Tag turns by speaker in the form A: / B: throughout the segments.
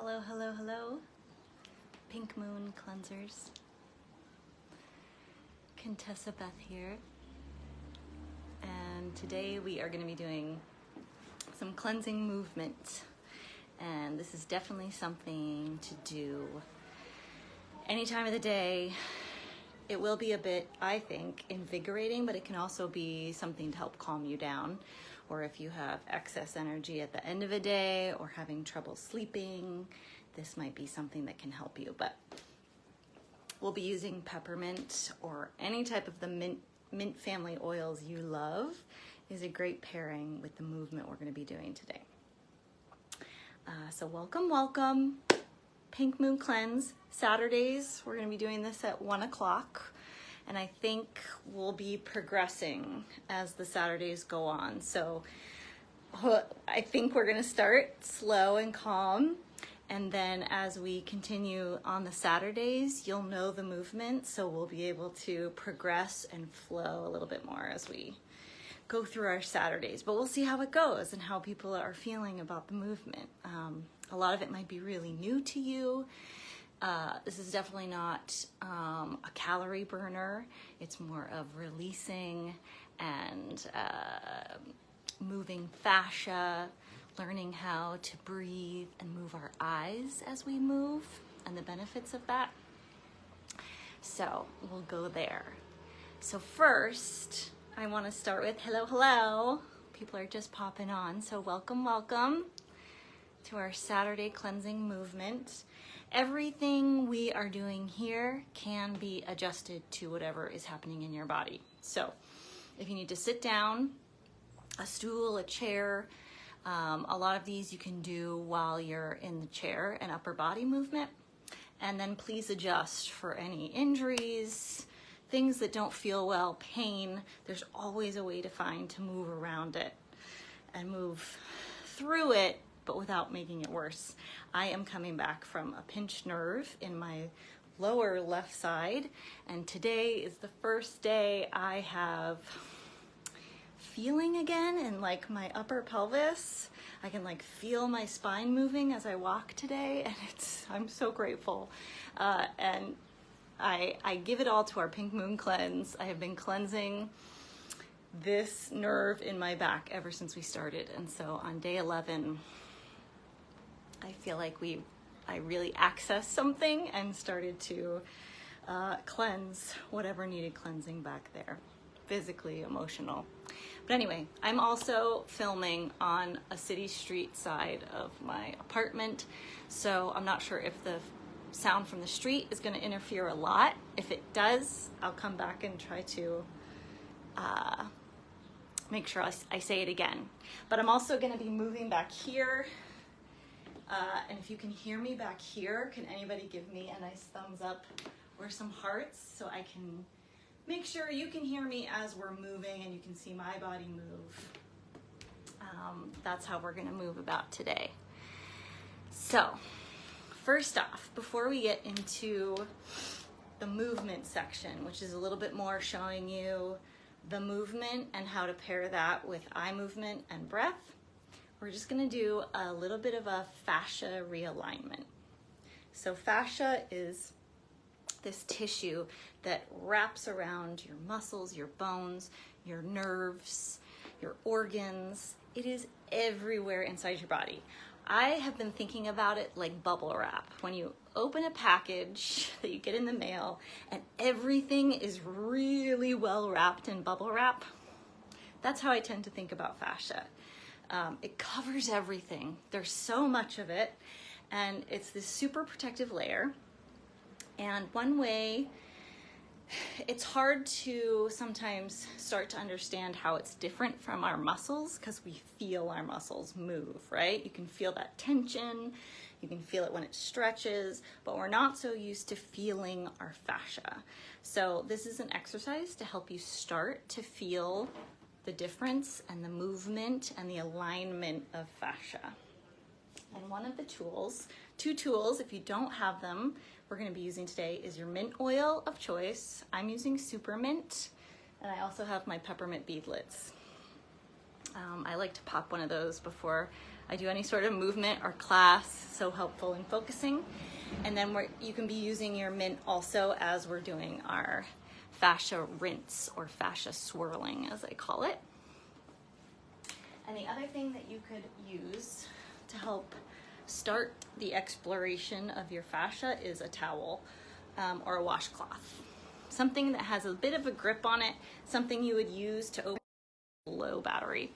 A: Hello, hello, hello. Pink Moon Cleansers. Contessa Beth here. And today we are going to be doing some cleansing movement. And this is definitely something to do any time of the day. It will be a bit, I think, invigorating, but it can also be something to help calm you down. Or if you have excess energy at the end of a day or having trouble sleeping, this might be something that can help you. But we'll be using peppermint or any type of the mint family oils you love is a great pairing with the movement we're going to be doing today. So welcome. Pink Moon Cleanse. Saturdays, we're going to be doing this at 1 o'clock. And I think we'll be progressing as the Saturdays go on. So I think we're going to start slow and calm. And then as we continue on the Saturdays, you'll know the movement. So we'll be able to progress and flow a little bit more as we go through our Saturdays. But we'll see how it goes and how people are feeling about the movement. A lot of it might be really new to you. This is definitely not a calorie burner. It's more of releasing and moving fascia, learning how to breathe and move our eyes as we move and the benefits of that. So we'll go there. So first, I want to start with hello. People are just popping on. So welcome to our Saturday cleansing movement. Everything we are doing here can be adjusted to whatever is happening in your body. So if you need to sit down, a stool, a chair, a lot of these you can do while you're in the chair, an upper body movement. And then please adjust for any injuries, things that don't feel well, pain. There's always a way to find to move around it and move through it, but without making it worse. I am coming back from a pinched nerve in my lower left side, and today is the first day I have feeling again in like my upper pelvis. I can like feel my spine moving as I walk today, and I'm so grateful. And I give it all to our Pink Moon Cleanse. I have been cleansing this nerve in my back ever since we started, and so on day 11, I feel like I really accessed something and started to cleanse whatever needed cleansing back there, physically, emotional. But anyway, I'm also filming on a city street side of my apartment, so I'm not sure if the sound from the street is going to interfere a lot. If it does, I'll come back and try to make sure I say it again. But I'm also going to be moving back here. And if you can hear me back here, can anybody give me a nice thumbs up or some hearts so I can make sure you can hear me as we're moving and you can see my body move. That's how we're going to move about today. So first off, before we get into the movement section, which is a little bit more showing you the movement and how to pair that with eye movement and breath, we're just going to do a little bit of a fascia realignment. So fascia is this tissue that wraps around your muscles, your bones, your nerves, your organs. It is everywhere inside your body. I have been thinking about it like bubble wrap. When you open a package that you get in the mail and everything is really well wrapped in bubble wrap, that's how I tend to think about fascia. It covers everything. There's so much of it, and it's this super protective layer. And one way, it's hard to sometimes start to understand how it's different from our muscles because we feel our muscles move, right? You can feel that tension, you can feel it when it stretches, but we're not so used to feeling our fascia. So this is an exercise to help you start to feel the difference and the movement and the alignment of fascia. And one of the tools, two tools, if you don't have them, we're going to be using today is your mint oil of choice. I'm using super mint, and I also have my peppermint beadlets. I like to pop one of those before I do any sort of movement or class, so helpful in focusing. And then you can be using your mint also as we're doing our fascia rinse or fascia swirling, as I call it. And the other thing that you could use to help start the exploration of your fascia is a towel or a washcloth. Something that has a bit of a grip on it, something you would use to open low battery.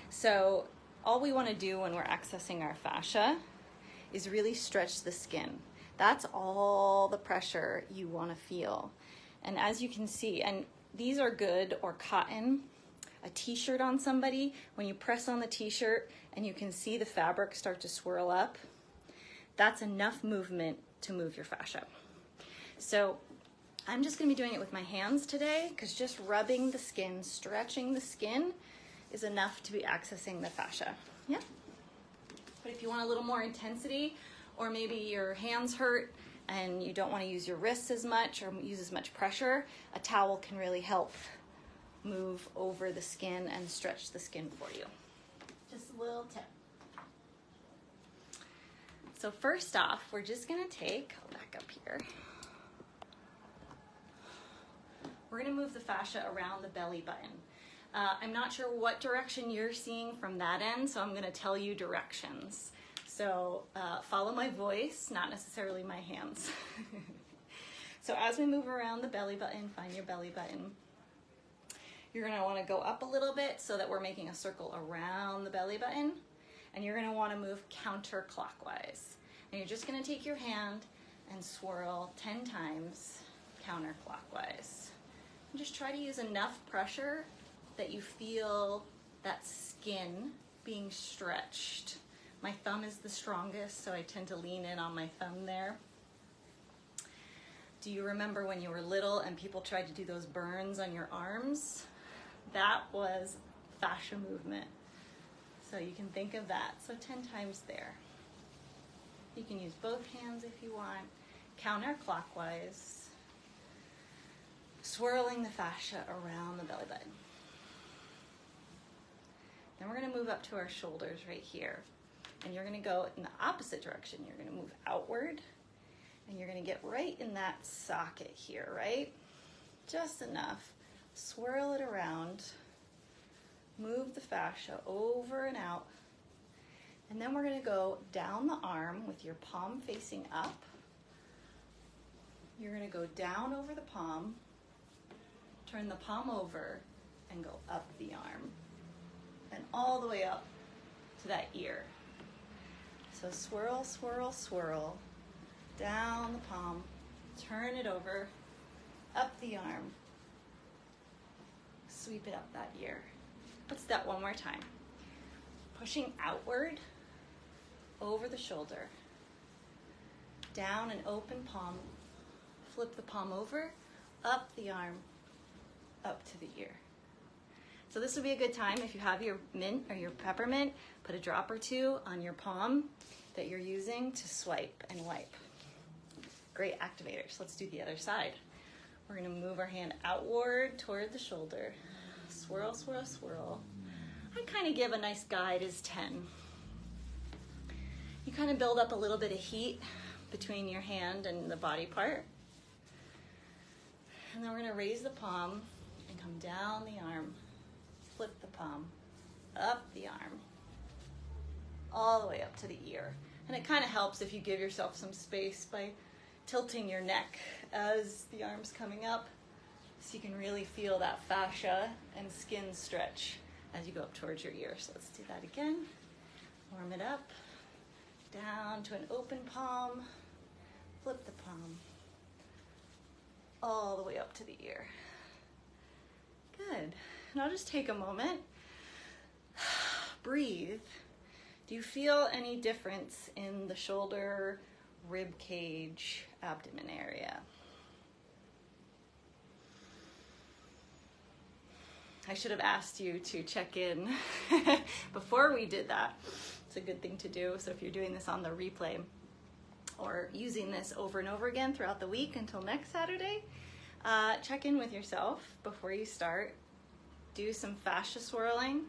A: So all we want to do when we're accessing our fascia is really stretch the skin. That's all the pressure you want to feel. And as you can see, and these are good, or cotton, a t-shirt on somebody, when you press on the t-shirt and you can see the fabric start to swirl up, that's enough movement to move your fascia. So I'm just going to be doing it with my hands today, because just rubbing the skin, stretching the skin is enough to be accessing the fascia. Yeah. But if you want a little more intensity, or maybe your hands hurt and you don't want to use your wrists as much or use as much pressure, a towel can really help move over the skin and stretch the skin for you. Just a little tip. So first off, we're just going to take, I'll back up here. We're going to move the fascia around the belly button. I'm not sure what direction you're seeing from that end, so I'm going to tell you directions. So follow my voice, not necessarily my hands. So as we move around the belly button, find your belly button. You're going to want to go up a little bit so that we're making a circle around the belly button. And you're going to want to move counterclockwise. And you're just going to take your hand and swirl 10 times counterclockwise. And just try to use enough pressure that you feel that skin being stretched. My thumb is the strongest, so I tend to lean in on my thumb there. Do you remember when you were little and people tried to do those burns on your arms? That was fascia movement. So you can think of that. So 10 times there. You can use both hands if you want. Counterclockwise, swirling the fascia around the belly button. Then we're going to move up to our shoulders right here. And you're going to go in the opposite direction. You're going to move outward. And you're going to get right in that socket here, right? Just enough. Swirl it around. Move the fascia over and out. And then we're going to go down the arm with your palm facing up. You're going to go down over the palm, turn the palm over, and go up the arm. And all the way up to that ear. So swirl, swirl, swirl. Down the palm, turn it over, up the arm. Sweep it up that ear. Let's do that one more time. Pushing outward, over the shoulder. Down and open palm. Flip the palm over, up the arm, up to the ear. So this would be a good time if you have your mint or your peppermint, put a drop or two on your palm that you're using to swipe and wipe. Great activators. Let's do the other side. We're going to move our hand outward toward the shoulder. Swirl, swirl, swirl. I kind of give a nice guide as 10. You kind of build up a little bit of heat between your hand and the body part. And then we're going to raise the palm and come down the arm. Flip the palm, up the arm, all the way up to the ear. And it kind of helps if you give yourself some space by tilting your neck as the arm's coming up, so you can really feel that fascia and skin stretch as you go up towards your ear. So let's do that again. Warm it up, down to an open palm, flip the palm, all the way up to the ear. Good. And I'll just take a moment. Breathe. Do you feel any difference in the shoulder, rib cage, abdomen area? I should have asked you to check in before we did that. It's a good thing to do. So if you're doing this on the replay or using this over and over again throughout the week until next Saturday, check in with yourself before you start. Do some fascia swirling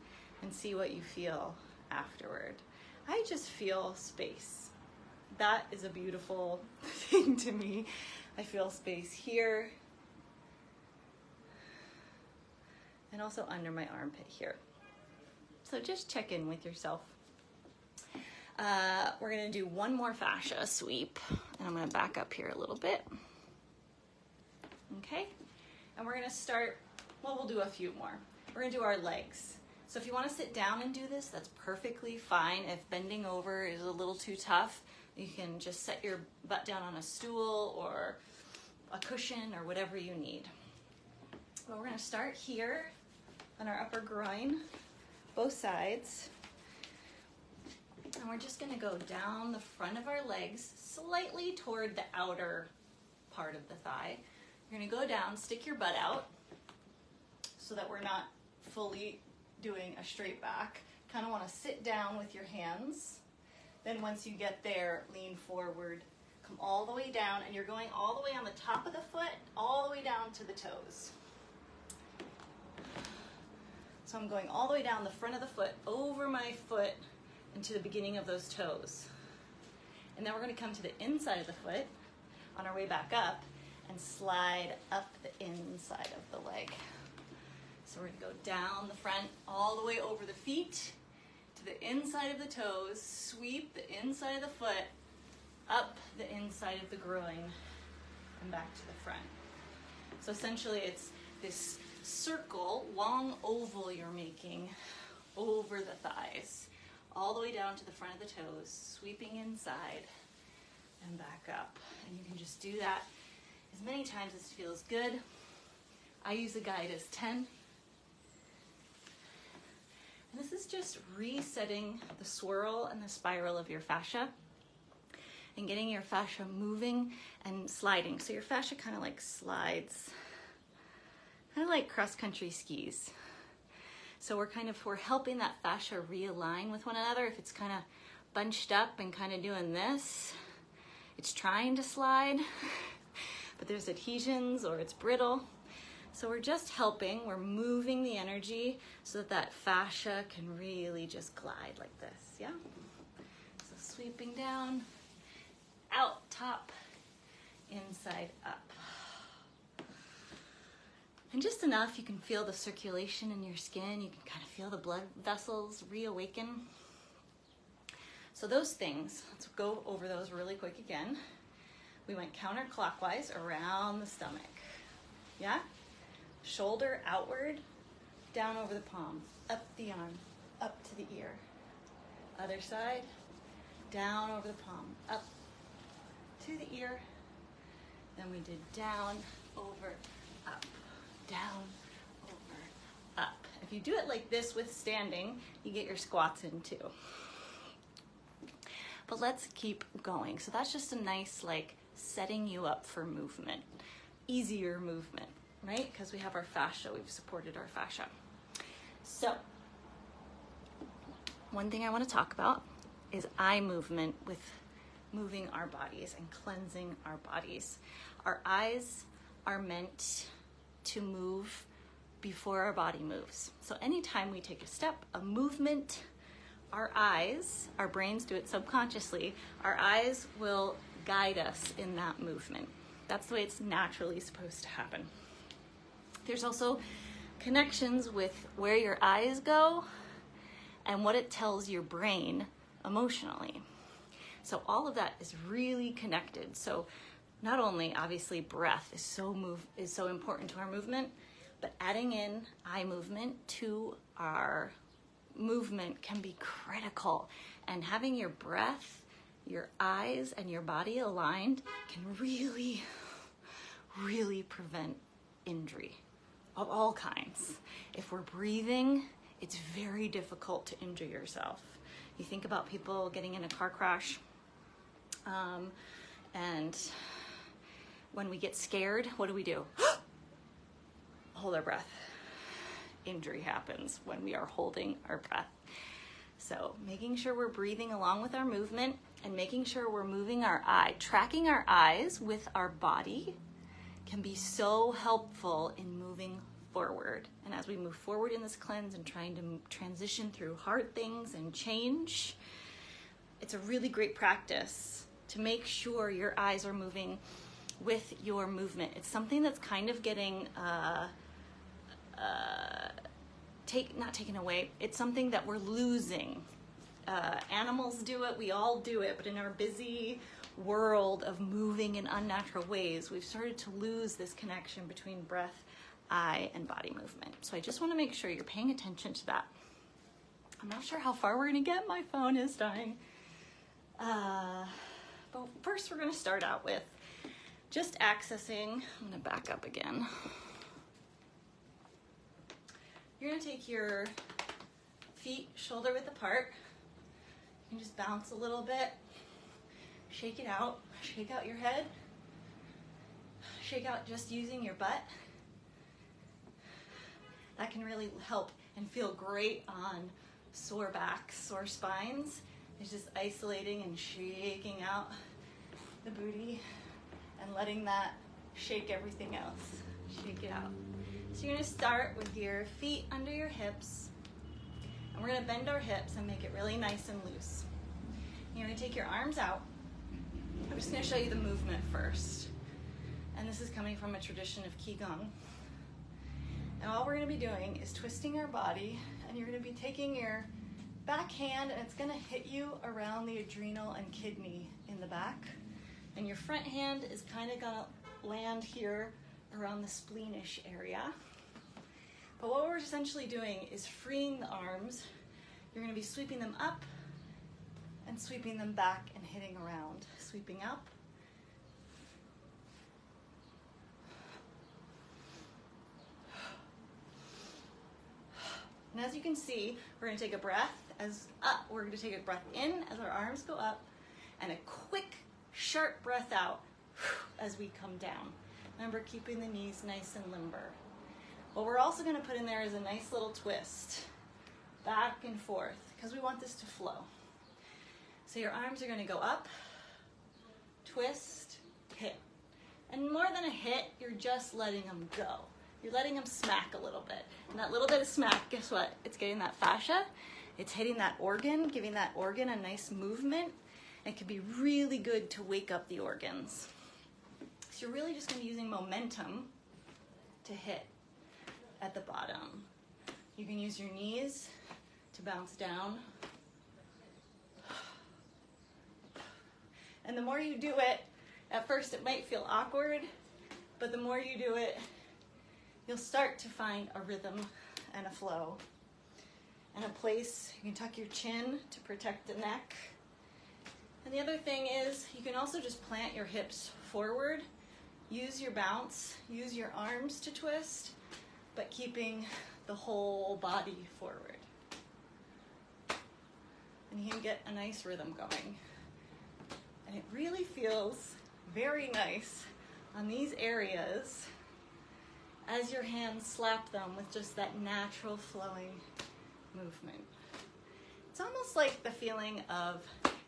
A: and see what you feel afterward. I just feel space. That is a beautiful thing to me. I feel space here and also under my armpit here. So just check in with yourself. We're gonna do one more fascia sweep, and I'm gonna back up here a little bit. Okay, and we're gonna start, well, we'll do a few more. We're gonna do our legs. So if you wanna sit down and do this, that's perfectly fine. If bending over is a little too tough, you can just set your butt down on a stool or a cushion or whatever you need. But we're gonna start here on our upper groin, both sides. And we're just gonna go down the front of our legs, slightly toward the outer part of the thigh. You're gonna go down, stick your butt out so that we're not fully doing a straight back. Kind of wanna sit down with your hands. Then once you get there, lean forward, come all the way down, and you're going all the way on the top of the foot, all the way down to the toes. So I'm going all the way down the front of the foot, over my foot, and to the beginning of those toes. And then we're going to come to the inside of the foot on our way back up and slide up the inside of the leg. So we're going to go down the front all the way over the feet to the inside of the toes, sweep the inside of the foot, up the inside of the groin, and back to the front. So essentially it's this circle, long oval you're making over the thighs, all the way down to the front of the toes, sweeping inside and back up. And you can just do that as many times as feels good. I use a guide as 10. And this is just resetting the swirl and the spiral of your fascia and getting your fascia moving and sliding. So your fascia kind of like slides, kind of like cross-country skis. So we're helping that fascia realign with one another. If it's kind of bunched up and kind of doing this, it's trying to slide, but there's adhesions or it's brittle. So we're just helping, we're moving the energy so that that fascia can really just glide like this, yeah? So sweeping down, out, top, inside, up. And just enough, you can feel the circulation in your skin. You can kind of feel the blood vessels reawaken. So those things, let's go over those really quick again. We went counterclockwise around the stomach. Yeah? Shoulder outward, down over the palm, up the arm, up to the ear. Other side, down over the palm, up to the ear. Then we did down, over, up. Down, over, up. If you do it like this with standing, you get your squats in too. But let's keep going. So that's just a nice, like, setting you up for movement, easier movement, right? Because we have our fascia, we've supported our fascia. So one thing I want to talk about is eye movement with moving our bodies and cleansing our bodies. Our eyes are meant to move before our body moves. So anytime we take a step, a movement, our eyes, our brains do it subconsciously, our eyes will guide us in that movement. That's the way it's naturally supposed to happen. There's also connections with where your eyes go and what it tells your brain emotionally. So all of that is really connected. So not only obviously breath is so important to our movement, but adding in eye movement to our movement can be critical. And having your breath, your eyes, and your body aligned can really, really prevent injury of all kinds. If we're breathing, it's very difficult to injure yourself. You think about people getting in a car crash, and when we get scared, what do? Hold our breath. Injury happens when we are holding our breath. So making sure we're breathing along with our movement and making sure we're moving our eye. Tracking our eyes with our body can be so helpful in moving forward. And as we move forward in this cleanse and trying to transition through hard things and change, it's a really great practice to make sure your eyes are moving with your movement. It's something that's kind of getting not taken away. It's something that we're losing. Animals do it, we all do it, but in our busy world of moving in unnatural ways, we've started to lose this connection between breath, eye, and body movement. So I just want to make sure you're paying attention to that. I'm not sure how far we're going to get. My phone is dying. But first we're going to start out with just accessing. I'm going to back up again. You're going to take your feet shoulder width apart. You can just bounce a little bit. Shake it out. Shake out your head. Shake out just using your butt. That can really help and feel great on sore backs, sore spines. It's just isolating and shaking out the booty and letting that shake everything else. Shake it out. So you're going to start with your feet under your hips. And we're going to bend our hips and make it really nice and loose. You're going to take your arms out. I'm just going to show you the movement first. And this is coming from a tradition of Qigong. And all we're going to be doing is twisting our body, and you're going to be taking your back hand, and it's going to hit you around the adrenal and kidney in the back. And your front hand is kind of going to land here around the spleenish area. But what we're essentially doing is freeing the arms. You're going to be sweeping them up and sweeping them back and hitting around. Sweeping up. And as you can see, we're going to take a breath we're going to take a breath in as our arms go up, and a quick, sharp breath out as we come down. Remember, keeping the knees nice and limber. What we're also going to put in there is a nice little twist, back and forth, because we want this to flow. So your arms are going to go up, twist, hit. And more than a hit, you're just letting them go. You're letting them smack a little bit. And that little bit of smack, guess what? It's getting that fascia. It's hitting that organ, giving that organ a nice movement. It can be really good to wake up the organs. So you're really just going to be using momentum to hit at the bottom. You can use your knees to bounce down. And the more you do it, at first it might feel awkward, but the more you do it, you'll start to find a rhythm and a flow and a place. You can tuck your chin to protect the neck. And the other thing is you can also just plant your hips forward, use your bounce, use your arms to twist, but keeping the whole body forward. And you can get a nice rhythm going. And it really feels very nice on these areas as your hands slap them with just that natural flowing movement. It's almost like the feeling of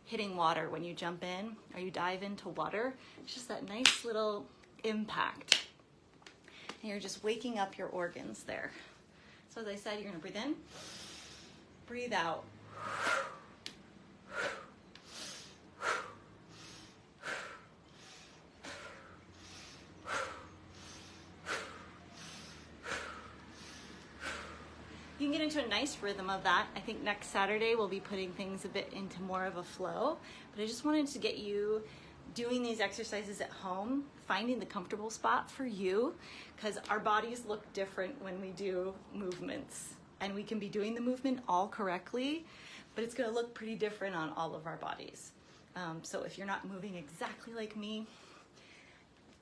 A: hitting water when you jump in or you dive into water. It's just that nice little impact. And you're just waking up your organs there. So as I said, you're going to breathe in, breathe out. You can get into a nice rhythm of that. I think next Saturday we'll be putting things a bit into more of a flow, but I just wanted to get you doing these exercises at home, finding the comfortable spot for you, because our bodies look different when we do movements, and we can be doing the movement all correctly, but it's going to look pretty different on all of our bodies. So if you're not moving exactly like me,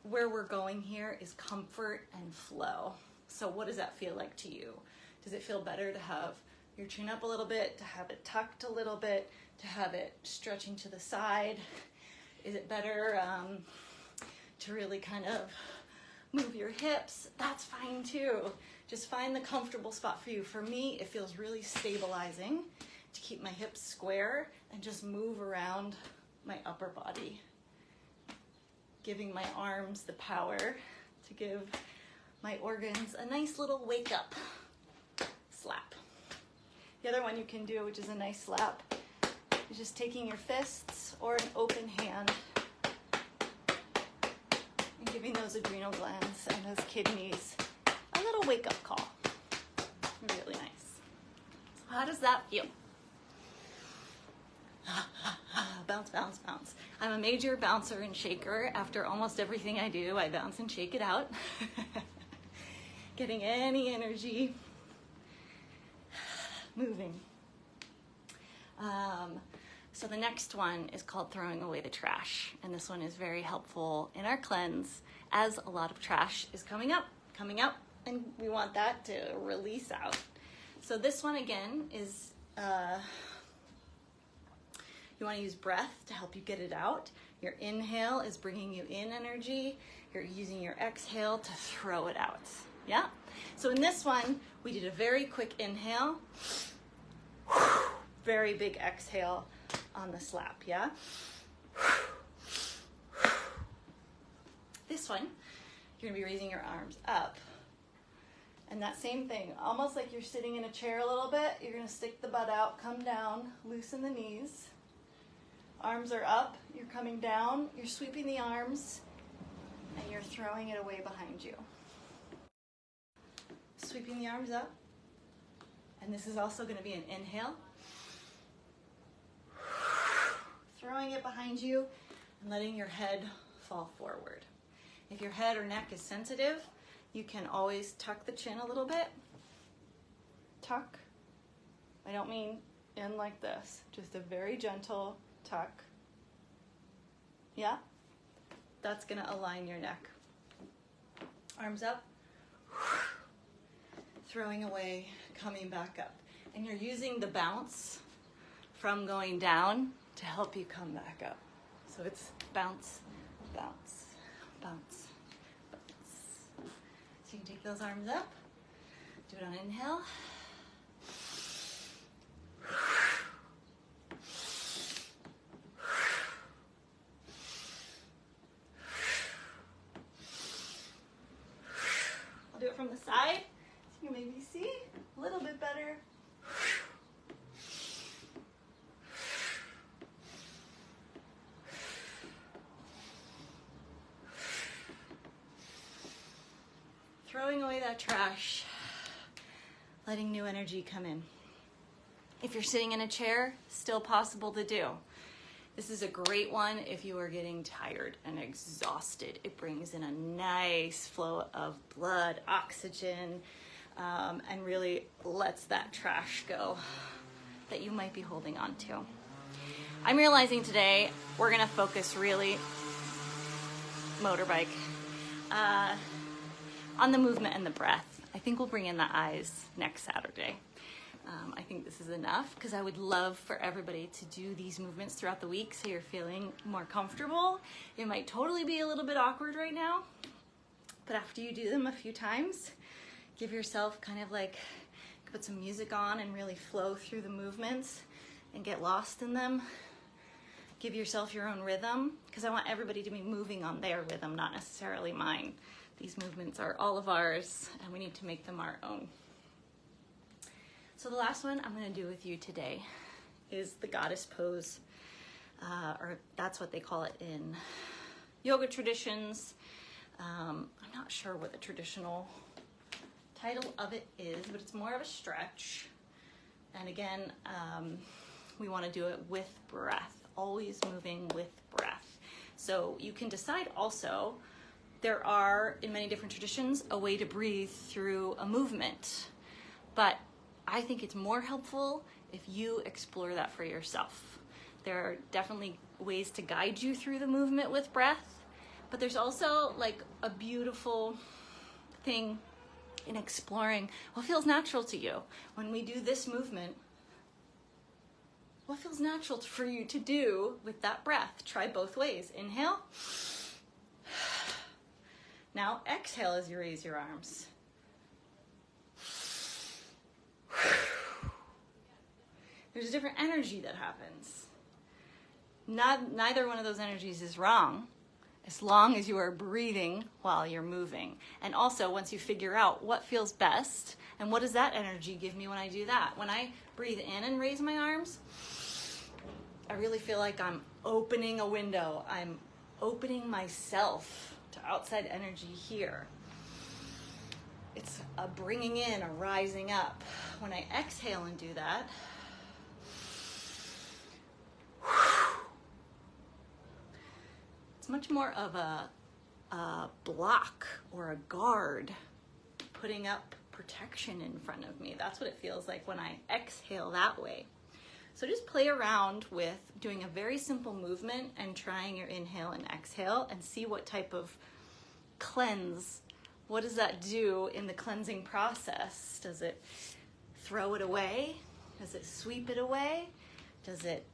A: where we're going here is comfort and flow. So what does that feel like to you? Does it feel better to have your chin up a little bit, to have it tucked a little bit, to have it stretching to the side? Is it better to really kind of move your hips? That's fine too. Just find the comfortable spot for you. For me, it feels really stabilizing to keep my hips square and just move around my upper body, giving my arms the power to give my organs a nice little wake up slap. The other one you can do, which is a nice slap, is just taking your fists or an open hand and giving those adrenal glands and those kidneys a little wake up call. Really nice. So how does that feel? Bounce, bounce, bounce. I'm a major bouncer and shaker. After almost everything I do, I bounce and shake it out. Getting any energy moving. So the next one is called throwing away the trash. And this one is very helpful in our cleanse as a lot of trash is coming up, and we want that to release out. So this one again is, you want to use breath to help you get it out. Your inhale is bringing you in energy. You're using your exhale to throw it out. Yeah? So in this one, we did a very quick inhale, very big exhale on the slap, yeah? This one, you're gonna be raising your arms up. And that same thing, almost like you're sitting in a chair a little bit, you're gonna stick the butt out, come down, loosen the knees. Arms are up, you're coming down, you're sweeping the arms, and you're throwing it away behind you. Sweeping the arms up. And this is also going to be an inhale. Throwing it behind you and letting your head fall forward. If your head or neck is sensitive, you can always tuck the chin a little bit. Tuck. I don't mean in like this, just a very gentle tuck. Yeah? That's going to align your neck. Arms up. Throwing away, coming back up. And you're using the bounce from going down to help you come back up. So it's bounce, bounce, bounce, bounce. So you can take those arms up, do it on inhale. I'll do it from the side. You maybe see a little bit better. Throwing away that trash, letting new energy come in. If you're sitting in a chair, still possible to do. This is a great one if you are getting tired and exhausted. It brings in a nice flow of blood, oxygen, and really lets that trash go that you might be holding on to. I'm realizing today we're gonna focus really, motorbike, on the movement and the breath. I think we'll bring in the eyes next Saturday. I think this is enough because I would love for everybody to do these movements throughout the week so you're feeling more comfortable. It might totally be a little bit awkward right now, but after you do them a few times, give yourself kind of like, put some music on and really flow through the movements and get lost in them. Give yourself your own rhythm because I want everybody to be moving on their rhythm, not necessarily mine. These movements are all of ours and we need to make them our own. So the last one I'm going to do with you today is the goddess pose, or that's what they call it in yoga traditions. I'm not sure what the traditional title of it is, but it's more of a stretch. And again, we want to do it with breath, always moving with breath. So you can decide also, there are, in many different traditions, a way to breathe through a movement. But I think it's more helpful if you explore that for yourself. There are definitely ways to guide you through the movement with breath, but there's also like a beautiful thing in exploring what feels natural to you. When we do this movement, what feels natural for you to do with that breath? Try both ways. Inhale. Now exhale as you raise your arms. There's a different energy that happens. Neither one of those energies is wrong. as long as you are breathing while you're moving. And also, once you figure out what feels best and what does that energy give me when I do that, when I breathe in and raise my arms, I really feel like I'm opening a window. I'm opening myself to outside energy here. It's a bringing in, a rising up. When I exhale and do that, it's much more of a block or a guard putting up protection in front of me. That's what it feels like when I exhale that way. So just play around with doing a very simple movement and trying your inhale and exhale and see what type of cleanse, what does that do in the cleansing process? Does it throw it away? Does it sweep it away? Does it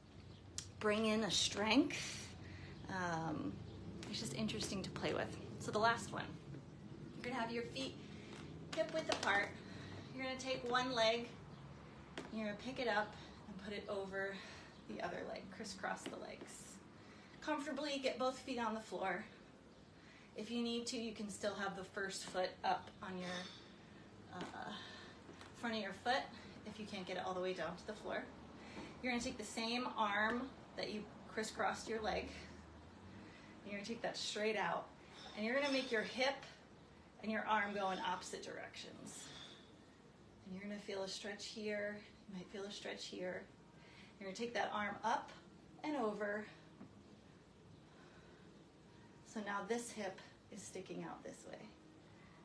A: bring in a strength? It's just interesting to play with. So the last one, you're gonna have your feet hip width apart. You're gonna take one leg, you're gonna pick it up and put it over the other leg, crisscross the legs. Comfortably get both feet on the floor. If you need to, you can still have the first foot up on your front of your foot if you can't get it all the way down to the floor. You're gonna take the same arm that you crisscrossed your leg, and you're gonna take that straight out, and you're gonna make your hip and your arm go in opposite directions. And you're gonna feel a stretch here, you might feel a stretch here. You're gonna take that arm up and over. So now this hip is sticking out this way.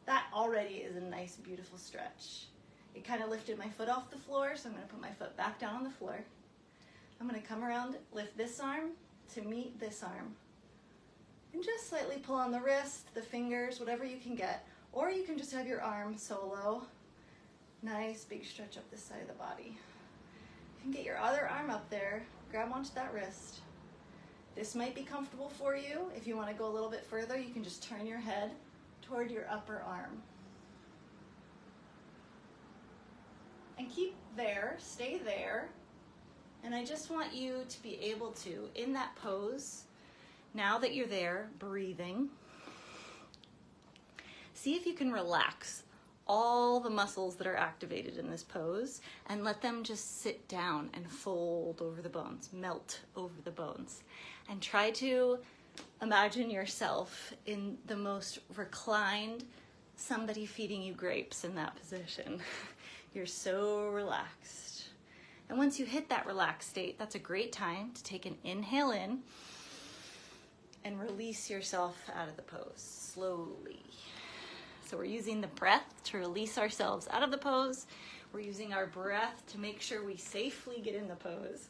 A: That already is a nice, beautiful stretch. It kind of lifted my foot off the floor, so I'm gonna put my foot back down on the floor. I'm gonna come around, lift this arm to meet this arm. And just slightly pull on the wrist, the fingers, whatever you can get. Or you can just have your arm solo. Nice big stretch up this side of the body. You can get your other arm up there, grab onto that wrist. This might be comfortable for you. If you want to go a little bit further, you can just turn your head toward your upper arm. And keep there, stay there. And I just want you to be able to, in that pose, now that you're there, breathing, see if you can relax all the muscles that are activated in this pose and let them just sit down and fold over the bones, melt over the bones. And try to imagine yourself in the most reclined, somebody feeding you grapes in that position. You're so relaxed. And once you hit that relaxed state, that's a great time to take an inhale in and release yourself out of the pose slowly. So we're using the breath to release ourselves out of the pose. We're using our breath to make sure we safely get in the pose.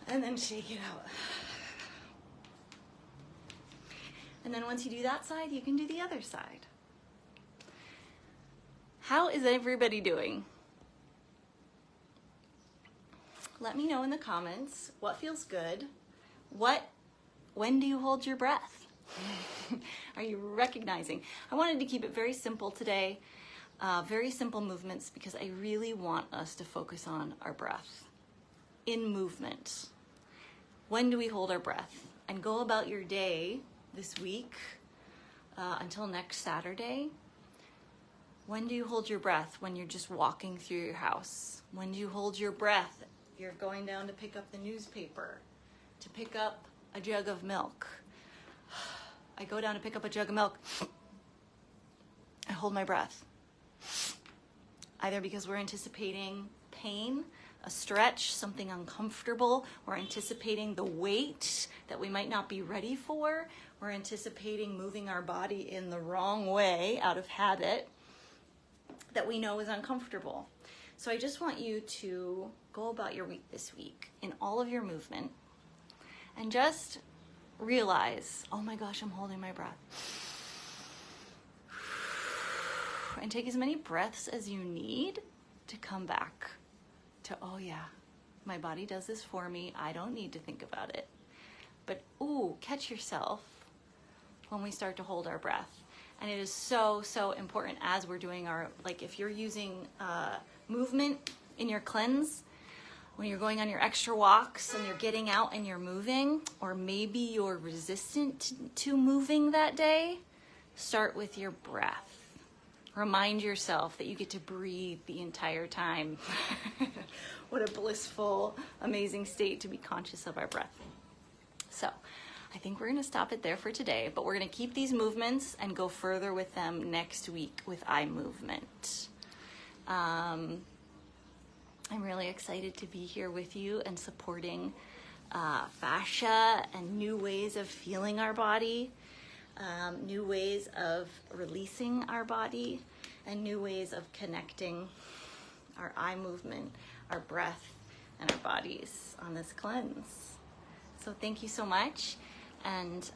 A: And then shake it out. And then once you do that side, you can do the other side. How is everybody doing? Let me know in the comments what feels good. When do you hold your breath? Are you recognizing? I wanted to keep it very simple today, very simple movements, because I really want us to focus on our breath in movement. When do we hold our breath? And go about your day this week until next Saturday. When do you hold your breath? When you're just walking through your house. When do you hold your breath? You're going down to pick up the newspaper, to pick up a jug of milk. I go down to pick up a jug of milk. I hold my breath. Either because we're anticipating pain, a stretch, something uncomfortable. We're anticipating the weight that we might not be ready for. We're anticipating moving our body in the wrong way out of habit that we know is uncomfortable. So I just want you to go about your week this week in all of your movement and just realize, oh my gosh, I'm holding my breath. And take as many breaths as you need to come back to, oh yeah, my body does this for me. I don't need to think about it. But ooh, catch yourself when we start to hold our breath. And it is so, so important as we're doing our, like if you're using movement in your cleanse, when you're going on your extra walks and you're getting out and you're moving, or maybe you're resistant to moving that day, start with your breath. Remind yourself that you get to breathe the entire time. What a blissful, amazing state to be conscious of our breath. So I think we're going to stop it there for today, but we're going to keep these movements and go further with them next week with eye movement. I'm really excited to be here with you and supporting fascia and new ways of feeling our body, new ways of releasing our body, and new ways of connecting our eye movement, our breath, and our bodies on this cleanse. So thank you so much. And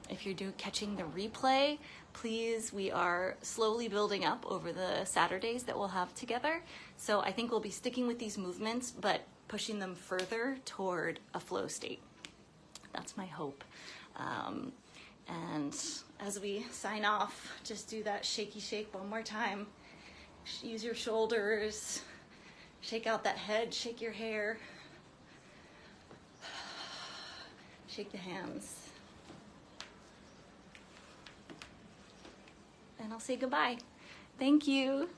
A: if you're catching the replay, please, we are slowly building up over the Saturdays that we'll have together. So I think we'll be sticking with these movements, but pushing them further toward a flow state. That's my hope. And as we sign off, just do that shaky shake one more time. Use your shoulders, shake out that head, shake your hair. Shake the hands. And I'll say goodbye. Thank you.